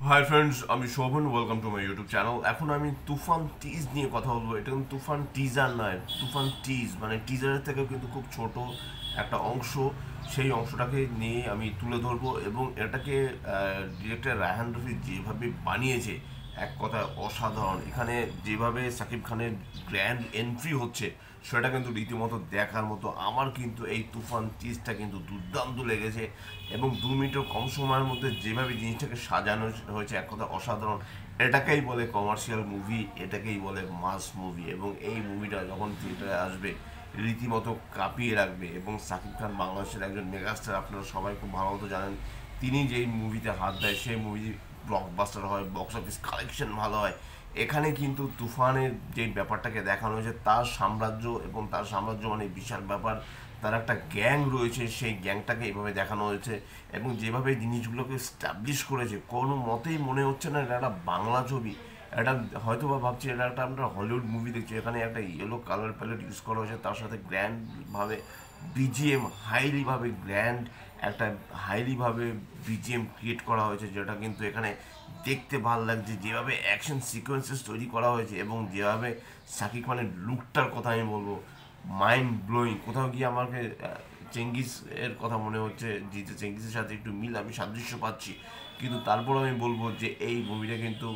High friends, আমি Shovan. Welcome to my YouTube channel. এখন আমি তুফান টিজ নিয়ে কথা বলবো। এটা কিন্তু তুফান টিজার নয়, তুফান টিজ মানে টিজারের থেকেও কিন্তু খুব ছোট একটা অংশ। সেই অংশটাকে নিয়ে আমি তুলে ধরবো এবং এটাকে ডিরেক্টর রায়হান রফি যেভাবে বানিয়েছে এক কথায় অসাধারণ। এখানে যেভাবে সাকিব খানের গ্র্যান্ড এন্ট্রি হচ্ছে সেটা কিন্তু রীতিমতো দেখার মতো। আমার কিন্তু এই তুফান টিজটা কিন্তু দুর্দান্ত লেগেছে এবং 2 মিনিটের কম সময়ের মধ্যে যেভাবে জিনিসটাকে সাজানো হয়েছে এক কথা অসাধারণ। এটাকেই বলে কমার্শিয়াল মুভি, এটাকেই বলে মাস মুভি। এবং এই মুভিটা যখন থিয়েটারে আসবে রীতিমতো কাঁপিয়ে রাখবে। এবং সাকিব খান বাংলাদেশের একজন মেগাস্টার, আপনারা সবাই খুব ভালো মতো জানেন। তিনি যেই মুভিতে হাত দেয় সেই মুভি ব্লকবাস্টার হয়, বক্স অফিস কালেকশন ভালো হয়। এখানে কিন্তু তুফানের যে ব্যাপারটাকে দেখানো হয়েছে, তার সাম্রাজ্য এবং তার সাম্রাজ্য মানে বিশাল ব্যাপার। তার একটা গ্যাং রয়েছে, সেই গ্যাংটাকে এভাবে দেখানো হয়েছে এবং যেভাবে জিনিসগুলোকে স্টাবলিশ করেছে কোনো মতেই মনে হচ্ছে না এটা একটা বাংলা ছবি। এটা হয়তো বা ভাবছি এটা একটা আমরা হলিউড মুভি দেখছি। এখানে একটা ইয়েলো কালার প্যালেট ইউজ করা হয়েছে, তার সাথে গ্র্যান্ডভাবে বিজিএম, হাইলিভাবে গ্র্যান্ড একটা হাইলিভাবে বিজিএম ক্রিয়েট করা হয়েছে, যেটা কিন্তু এখানে দেখতে ভালো লাগছে। যেভাবে অ্যাকশন সিকোয়েন্সেস তৈরি করা হয়েছে এবং যেভাবে সাকিব খানের লুকটার কথা আমি বলবো, মাইন্ড ব্লোয়িং। কোথাও গিয়ে আমাকে চেঙ্গিস এর কথা মনে হচ্ছে, যে চেঙ্গিসের সাথে একটু মিল আমি সাদৃশ্য পাচ্ছি। কিন্তু তারপর আমি বলবো যে এই মুভিটা কিন্তু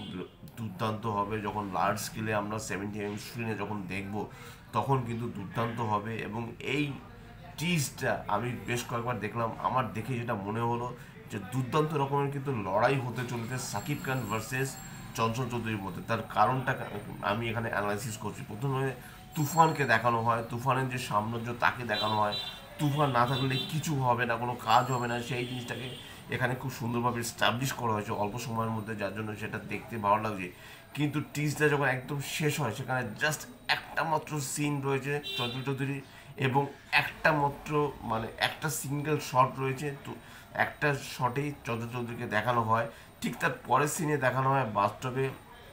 দুর্দান্ত হবে। যখন লার্জ স্কেলে আমরা 70 mm স্ক্রিনে যখন দেখব তখন কিন্তু দুর্দান্ত হবে। এবং এই টিজটা আমি বেশ কয়েকবার দেখলাম, আমার দেখে যেটা মনে হলো যে দুর্দান্ত রকমের কিন্তু লড়াই হতে চলেছে সাকিব খান ভার্সেস চঞ্চল চৌধুরীর মধ্যে। তার কারণটা আমি এখানে অ্যানালাইসিস করছি। প্রথমে তুফানকে দেখানো হয়, তুফানের যে সাম্রাজ্য তাকে দেখানো হয়। তুফান না থাকলে কিছু হবে না, কোনো কাজ হবে না, সেই জিনিসটাকে এখানে খুব সুন্দরভাবে স্টাবলিশ করা হয়েছে অল্প সময়ের মধ্যে, যার জন্য সেটা দেখতে ভালো লাগছে। কিন্তু টিজটা যখন একদম শেষ হয় সেখানে জাস্ট একটা মাত্র সিন রয়েছে চঞ্চল চৌধুরী এবং একটা মাত্র মানে একটা সিঙ্গেল শট রয়েছে। তো একটা শটেই চঞ্চল চৌধুরীকে দেখানো হয়। ঠিক তার পরের সিনে দেখানো হয় বাস্তবে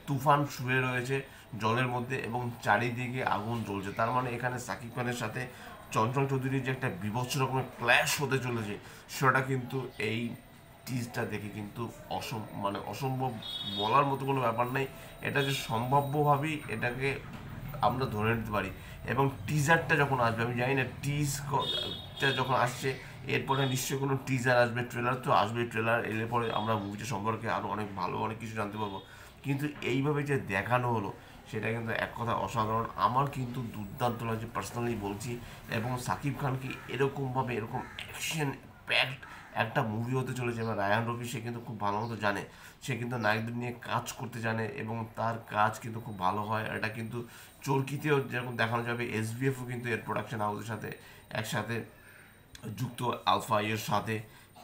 তুফান শুয়ে রয়েছে জলের মধ্যে এবং চারিদিকে আগুন জ্বলছে। তার মানে এখানে সাকিব খানের সাথে চঞ্চল চৌধুরীর যে একটা বীভৎস রকমের ক্ল্যাশ হতে চলেছে, সেটা কিন্তু এই টিজটা দেখে কিন্তু মানে অসম্ভব বলার মতো কোনো ব্যাপার নেই। এটা যে সম্ভাব্যভাবেই এটাকে আমরা ধরে নিতে পারি। এবং টিজারটা যখন আসবে, আমি জানি না টিজটা যখন আসছে এরপরে নিশ্চয়ই কোনো টিজার আসবে, ট্রেলার তো আসবে। ট্রেলার এলে পরে আমরা মুভিটা সম্পর্কে আরও অনেক ভালো অনেক কিছু জানতে পারবো। কিন্তু এইভাবে যে দেখানো হলো সেটা কিন্তু এক কথা অসাধারণ। আমার কিন্তু দুর্দান্ত লাগছে পার্সোনালি বলছি। এবং সাকিব খানকে এরকমভাবে এরকম অ্যাকশন প্যাকড একটা মুভি হতে চলেছে। এবার রায়ান রফি সে কিন্তু খুব ভালো মতো জানে, সে কিন্তু নায়কদের নিয়ে কাজ করতে জানে এবং তার কাজ কিন্তু খুব ভালো হয়। এটা কিন্তু চরকিতেও যেরকম দেখানো যাবে, এসবিএফও কিন্তু এর প্রোডাকশন হাউসের সাথে একসাথে যুক্ত, আলফা এর সাথে।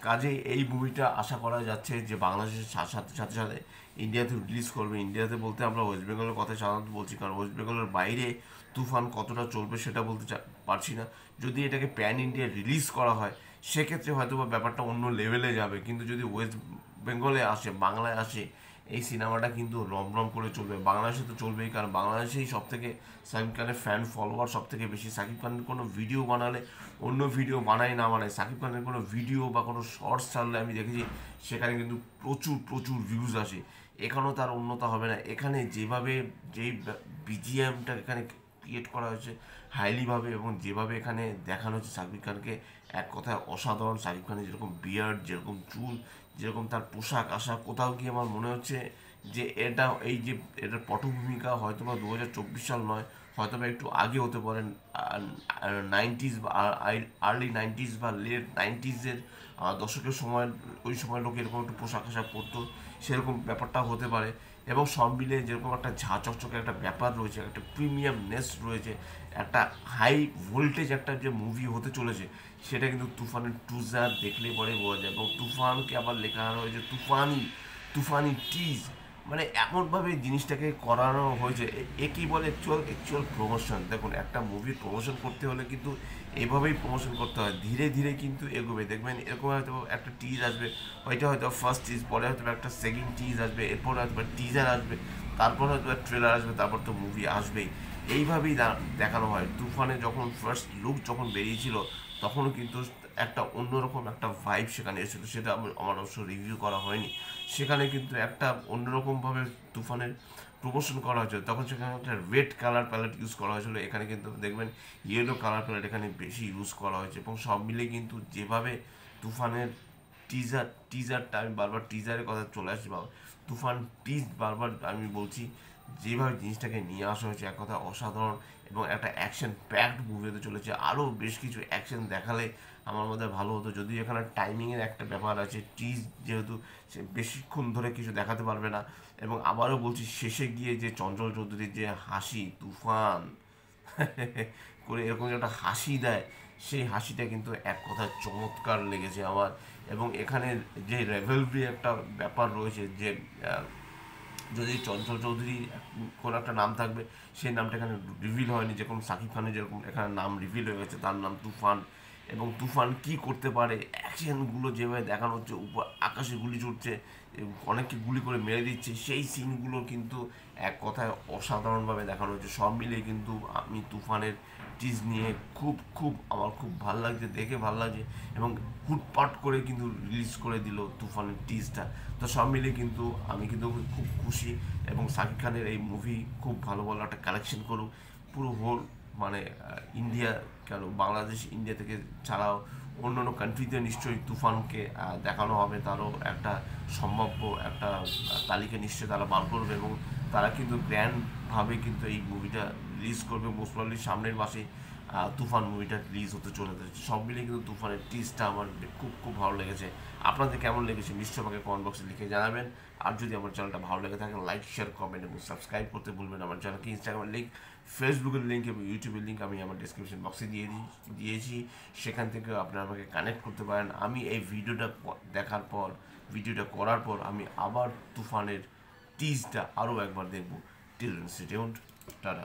কাজে এই মুভিটা আশা করা যাচ্ছে যে বাংলাদেশের সাথে সাথে সাথে ইন্ডিয়াতে রিলিজ করবে। ইন্ডিয়াতে বলতে আমরা ওয়েস্ট বেঙ্গলের কথা সাধারণত বলছি, কারণ ওয়েস্ট বেঙ্গলের বাইরে তুফান কতটা চলবে সেটা বলতে পারছি না। যদি এটাকে প্যান ইন্ডিয়া রিলিজ করা হয় সেক্ষেত্রে হয়তো বা ব্যাপারটা অন্য লেভেলে যাবে। কিন্তু যদি ওয়েস্ট বেঙ্গলে আসে, বাংলায় আসে, এই সিনেমাটা কিন্তু রমরম করে চলবে। বাংলাদেশে তো চলবেই, কারণ বাংলাদেশেই সব থেকে সাকিব খানের ফ্যান ফলোয়ার সব থেকে বেশি। সাকিব খানের কোনো ভিডিও বানালে, অন্য ভিডিও বানায় না বানায়, সাকিব খানের কোনো ভিডিও বা কোনো শর্টস ছাড়লে আমি দেখেছি সেখানে কিন্তু প্রচুর প্রচুর ভিউজ আসে। এখানেও তার উন্নত হবে না। এখানে যেভাবে যেই বিজিএমটা এখানে ক্রিয়েট করা হয়েছে হাইলিভাবে এবং যেভাবে এখানে দেখানো হচ্ছে সাকিব খানকে, এক কথায় অসাধারণ। সাকিব খানের যেরকম বিয়ার্ড, যেরকম চুল, যেরকম তার পোশাক আশাক, কোথাও গিয়ে আমার মনে হচ্ছে যে এটা এই যে এটার পটভূমিকা হয়তো বা 2024 সাল নয়, হয়তো বা একটু আগে হতে পারেন, 90s বা আর্লি 90s বা লেট 90s-এর দশকের সময়। ওই সময় লোক এরকম একটু পোশাক আশাক পরতো, সেরকম ব্যাপারটা হতে পারে। এবং সব মিলে যেরকম একটা ঝাঁ চকচকে একটা ব্যাপার রয়েছে, একটা প্রিমিয়ামনেস রয়েছে, একটা হাই ভোল্টেজ একটা যে মুভি হতে চলেছে, সেটা কিন্তু তুফানের টুজার দেখলে পরে বোঝা যায়। এবং তুফানকে আবার লেখা হয়েছে তুফানি, তুফানি টিজ। মানে এমনভাবে জিনিসটাকে করানো হয়েছে, একেই বলে অ্যাকচুয়াল প্রমোশন। দেখুন, একটা মুভির প্রমোশন করতে হলে কিন্তু এভাবেই প্রমোশন করতে হয়, ধীরে ধীরে কিন্তু এগোবে। দেখবেন এরকম হয়তো একটা টিজ আসবে, ওইটা হয়তো ফার্স্ট টিজ, পরে হয়তো একটা সেকেন্ড টিজ আসবে, এরপরে হয়তো টিজার আসবে, তারপর হয়তো ট্রেলার আসবে, তারপর তো মুভি আসবেই। এইভাবেই দেখানো হয়। তুফানে যখন ফার্স্ট লুক যখন বেরিয়েছিল তখনও কিন্তু একটা অন্যরকম একটা ভাইব সেখানে এসেছিলো, সেটা আমার অবশ্য রিভিউ করা হয়নি। সেখানে কিন্তু একটা অন্যরকমভাবে তুফানের প্রমোশন করা হয়েছিল, তখন সেখানে একটা রেড কালার প্যালেট ইউজ করা হয়েছিল, এখানে কিন্তু দেখবেন ইয়েলো কালার প্যালেট এখানে বেশি ইউজ করা হয়েছে। এবং সব মিলে কিন্তু যেভাবে তুফানের টিজারটা আমি বারবার টিজারের কথা চলে আসছি বাবা, তুফান টিজ বারবার আমি বলছি, যেভাবে জিনিসটাকে নিয়ে আসা হয়েছে এক কথা অসাধারণ। এবং একটা অ্যাকশন প্যাকড মুভি হতে চলেছে, আরও বেশ কিছু অ্যাকশন দেখালে আমার মধ্যে ভালো হতো। যদিও এখানে টাইমিংয়ের একটা ব্যাপার আছে, টিজ যেহেতু সে বেশিক্ষণ ধরে কিছু দেখাতে পারবে না। এবং আবারও বলছি, শেষে গিয়ে যে চঞ্চল চৌধুরীর যে হাসি, তুফান করে এরকম যে একটা হাসি দেয়, সেই হাসিটা কিন্তু এক কথায় চমৎকার লেগেছে আমার। এবং এখানে যে রেভেলরি একটা ব্যাপার রয়েছে, যে যদি চঞ্চল চৌধুরী কোনো একটা নাম থাকবে, সেই নামটা এখানে রিভিল হয়নি, যেরকম সাকিব খানের যেরকম এখানে নাম রিভিল হয়ে গেছে, তার নাম তুফান। এবং তুফান কি করতে পারে, অ্যাকশনগুলো যেভাবে দেখানো হচ্ছে, উপর আকাশে গুলি ছুটছে, অনেককে গুলি করে মেরে দিচ্ছে, সেই সিনগুলো কিন্তু এক কথায় অসাধারণভাবে দেখানো হচ্ছে। সব মিলিয়ে কিন্তু আমি তুফানের টিজ নিয়ে খুব খুব আমার খুব ভালো লাগছে, দেখে ভালো লাগছে। এবং হুটপাট করে কিন্তু রিলিজ করে দিল তুফানের টিজটা। তো সব মিলিয়ে কিন্তু আমি কিন্তু খুব খুশি। এবং শাকিব খানের এই মুভি খুব ভালো ভালো একটা কালেকশন করুক পুরো হোল, মানে ইন্ডিয়া, কেন বাংলাদেশ, ইন্ডিয়া থেকে ছাড়াও অন্যান্য কান্ট্রিতে নিশ্চয়ই তুফানকে দেখানো হবে, তারও একটা সম্ভাব্য একটা তালিকা নিশ্চয়ই তারা বার করবে। এবং তারা কিন্তু গ্র্যান্ডভাবে কিন্তু এই মুভিটা রিলিজ করবে, মোস্ট প্রবাবলি সামনের মাসে তুফান মুভিটা রিলিজ হতে চলে যাচ্ছে। সব মিলিয়ে কিন্তু তুফানের টিজটা আমার খুব খুব ভালো লেগেছে। আপনাদের কেমন লেগেছে নিশ্চয়ই আমাকে কমেন্ট বক্সে লিখে জানাবেন। আর যদি আমার চ্যানেলটা ভালো লেগে থাকে, লাইক, শেয়ার, কমেন্ট এবং সাবস্ক্রাইব করতে ভুলবেন। আমার চ্যানেলকে ইনস্টাগ্রামের লিঙ্ক, ফেসবুকের লিঙ্ক এবং ইউটিউবের লিঙ্ক আমি আমার ডিসক্রিপশন বক্সে দিয়েছি, সেখান থেকে আপনারা আমাকে কানেক্ট করতে পারেন। আমি এই ভিডিওটা দেখার পর, ভিডিওটা করার পর আমি আবার তুফানের টিজটা আরও একবার দেখব। Till then stay tuned, tata.